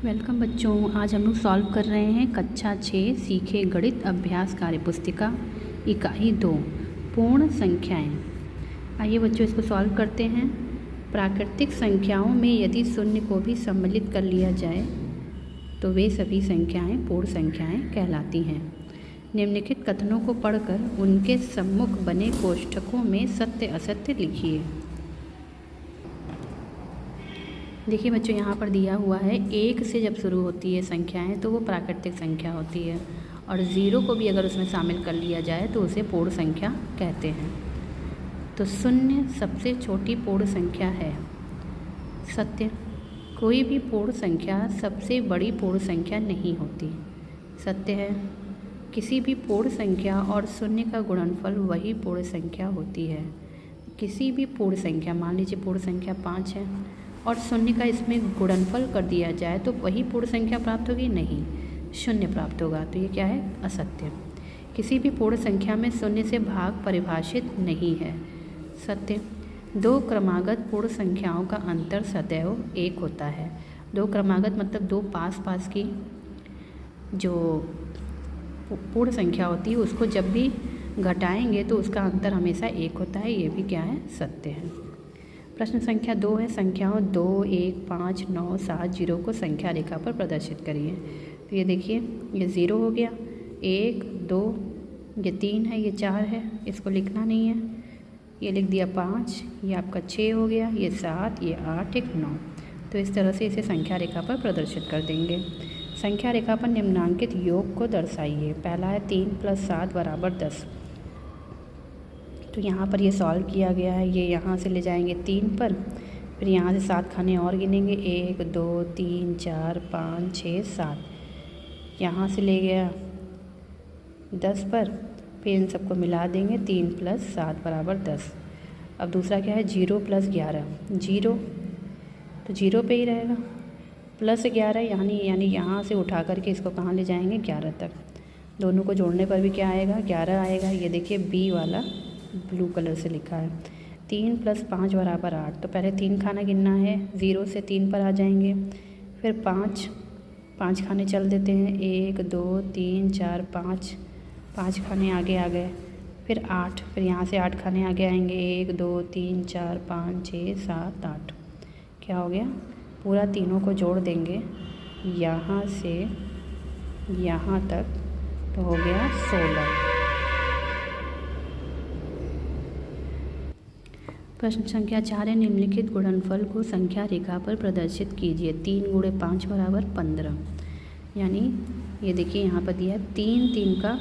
Welcome बच्चों। आज हम लोग सॉल्व कर रहे हैं कक्षा 6 सीखे गणित अभ्यास कार्य पुस्तिका इकाई 2 पूर्ण संख्याएं। आइए बच्चों इसको सॉल्व करते हैं। प्राकृतिक संख्याओं में यदि शून्य को भी सम्मिलित कर लिया जाए तो वे सभी संख्याएं पूर्ण संख्याएं कहलाती हैं। निम्नलिखित कथनों को पढ़कर उनके सम्मुख बने कोष्ठकों में सत्य असत्य लिखिए। देखिए बच्चों, यहाँ पर दिया हुआ है 1 से जब शुरू होती है संख्याएं तो वो प्राकृतिक संख्या होती है, और 0 को भी अगर उसमें शामिल कर लिया जाए तो उसे पूर्ण संख्या कहते हैं। तो शून्य सबसे छोटी पूर्ण संख्या है। सत्य, कोई भी पूर्ण संख्या सबसे बड़ी पूर्ण संख्या नहीं होती। सत्य है, किसी भी पूर्ण संख्या और शून्य का गुणनफल वही पूर्ण संख्या होती है। किसी भी पूर्ण संख्या, मान लीजिए पूर्ण संख्या 5 है और शून्य का इसमें गुणनफल कर दिया जाए तो वही पूर्ण संख्या प्राप्त होगी? नहीं, शून्य प्राप्त होगा। तो ये क्या है? असत्य। किसी भी पूर्ण संख्या में शून्य से भाग परिभाषित नहीं है। सत्य, दो क्रमागत पूर्ण संख्याओं का अंतर सदैव 1 होता है। दो क्रमागत मतलब दो पास पास की जो पूर्ण संख्या होती है उसको जब भी घटाएंगे तो उसका अंतर हमेशा 1 होता है। ये भी क्या है? सत्य है। प्रश्न संख्या 2 है, संख्याओं 2, 1, 5, 9, 7, 0 को संख्या रेखा पर प्रदर्शित करिए। तो ये देखिए, ये 0 हो गया, 1, 2, ये 3 है, ये 4 है, इसको लिखना नहीं है। ये लिख दिया 5, ये आपका 6 हो गया, ये 7, ये 8, एक 9। तो इस तरह से इसे संख्या रेखा पर प्रदर्शित कर देंगे। संख्या रेखा पर निम्नांकित योग को दर्शाइए। पहला है 3 + 7 = 10। तो यहाँ पर ये सॉल्व किया गया है। ये यहाँ से ले जाएंगे 3 पर, फिर यहाँ से 7 खाने और गिनेंगे, 1, 2, 3, 4, 5, 6, 7। यहाँ से ले गया 10 पर, फिर इन सबको मिला देंगे। 3 + 7 = 10। अब दूसरा क्या है? 0 + 11। 0 तो 0 पे ही रहेगा, + 11 यानी यहाँ से उठा करके इसको कहाँ ले जाएंगे? 11 तक। दोनों को जोड़ने पर भी क्या आएगा? 11 आएगा। ये देखिए बी वाला ब्लू कलर से लिखा है। 3 + 5 = 8। तो पहले 3 खाना गिनना है, 0 से 3 पर आ जाएंगे, फिर 5 खाने चल देते हैं, 1, 2, 3, 4, 5 खाने आगे आ गए, फिर 8, फिर यहाँ से 8 खाने आगे आएंगे, 1, 2, 3, 4, 5, 6, 7, 8। क्या हो गया? पूरा तीनों को जोड़ देंगे यहाँ से यहाँ तक, तो हो गया 16। प्रश्न संख्या 4 है, निम्नलिखित गुणनफल को संख्या रेखा पर प्रदर्शित कीजिए। 3 × 5 = 15। यानी ये देखिए यहाँ पर दिया है 3 का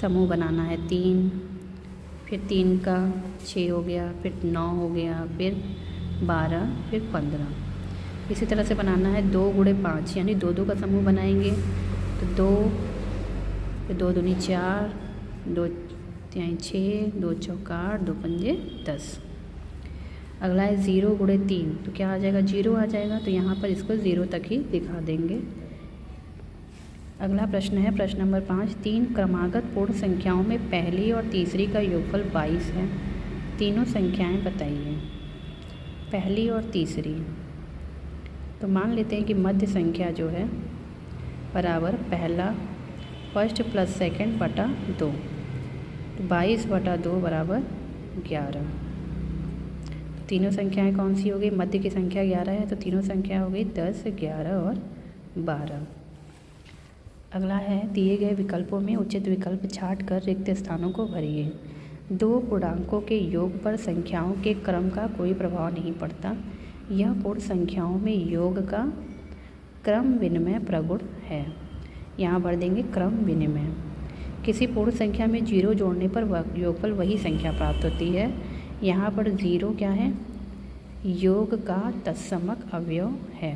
समूह बनाना है। 3, फिर 3 का 6 हो गया, फिर 9 हो गया, फिर 12, फिर 15। इसी तरह से बनाना है 2 × 5, यानी 2 का समूह बनाएंगे। तो 2, फिर 2 दूनी 4, 2 3 6, 2 चौका 8, 2 पंजे 10। अगला है 0 × 3। तो क्या आ जाएगा? 0 आ जाएगा। तो यहाँ पर इसको 0 तक ही दिखा देंगे। अगला प्रश्न है, प्रश्न नंबर 5, 3 क्रमागत पूर्ण संख्याओं में पहली और तीसरी का योगफल 22 है। तीनों संख्याएं बताइए, पहली और तीसरी। तो मान लेते हैं कि मध्य संख्या जो है बराबर पहला, फर्स्ट + सेकंड बटा 2। 22 बटा 2 = 11। तो तीनों संख्याएं कौन सी हो गई? मध्य की संख्या 11 है, तो तीनों संख्या हो गई 10, 11 और 12। अगला है, दिए गए विकल्पों में उचित विकल्प छांट कर रिक्त स्थानों को भरिए। दो पूर्णांकों के योग पर संख्याओं के क्रम का कोई प्रभाव नहीं पड़ता। यह पूर्ण संख्याओं में योग का क्रम विनिमय प्रगुण है। यहाँ भर देंगे क्रम विनिमय। किसी पूर्ण संख्या में 0 जोड़ने पर योगफल वही संख्या प्राप्त होती है। यहाँ पर 0 क्या है? योग का तत्समक अवयव है।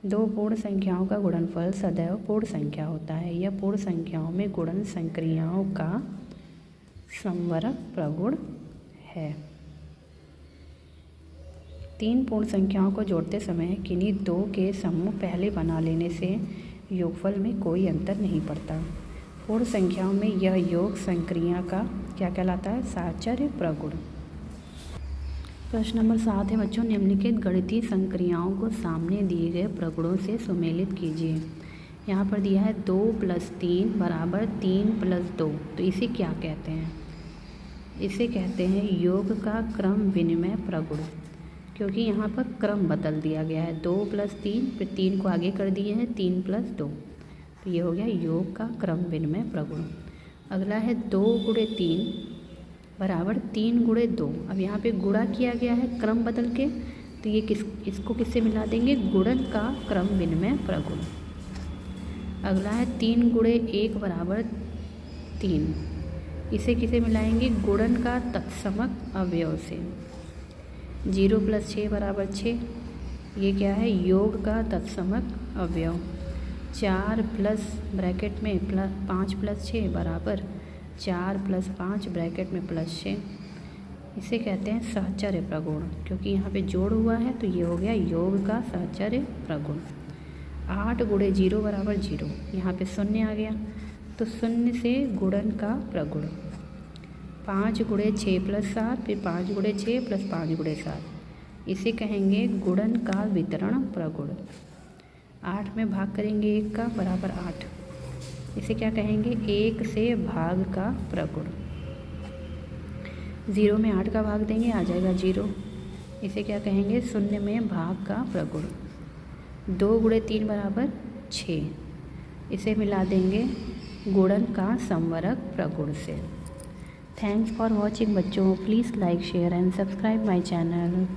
दो पूर्ण संख्याओं का गुणनफल सदैव पूर्ण संख्या होता है। यह पूर्ण संख्याओं में गुणन संक्रियाओं का समवर्ग प्रगुण है। 3 पूर्ण संख्याओं को जोड़ते समय किन्हीं 2 के समूह पहले बना लेने से योगफल में कोई अंतर नहीं पड़ता। पूर्ण संख्याओं में यह योग संक्रिया का क्या कहलाता है? साहचर्य प्रगुण। प्रश्न नंबर 7 है बच्चों, निम्नलिखित गणितीय संक्रियाओं को सामने दिए गए प्रगुणों से सुमेलित कीजिए। यहाँ पर दिया है 2 + 3 = 3 + 2, तो इसे क्या कहते हैं? इसे कहते हैं योग का क्रम विनिमय प्रगुण, क्योंकि यहाँ पर क्रम बदल दिया गया है। 2 + 3, फिर 3 को आगे कर दिए हैं 3 + 2, तो ये हो गया योग का क्रम विनिमय प्रगुण। अगला है 2 × 3 = 3 × 2। अब यहाँ पे गुणा किया गया है क्रम बदल के, तो ये इसको किससे मिला देंगे? गुणन का क्रम विनिमय प्रगुण। अगला है 3 × 1 = 3, इसे किसे मिलाएंगे? गुणन का तत्समक अवयव से। 0 + 6 = 6, ये क्या है? योग का तत्समक अवयव। 4 प्लस ब्रैकेट में 5 + 6 = 4 + 5 ब्रैकेट में +6, इसे कहते हैं सहचर्य प्रगुण, क्योंकि यहाँ पे जोड़ हुआ है, तो ये हो गया योग का सहचर्य प्रगुण। 8 × 0 = 0, यहाँ पे शून्य आ गया, तो शून्य से गुणन का प्रगुण। 5 × 6 + 7, फिर 5 × 6 + 5 × 7, इसे कहेंगे गुणन का वितरण प्रगुण। 8 में भाग करेंगे 1 का बराबर 8, इसे क्या कहेंगे? 1 से भाग का प्रगुण। 0 में 8 का भाग देंगे, आ जाएगा 0, इसे क्या कहेंगे? 0 में भाग का प्रगुण। 2 × 3 = 6, इसे मिला देंगे गुणन का संवरक प्रगुण से। थैंक्स फॉर वॉचिंग बच्चों, please like share and subscribe my channel.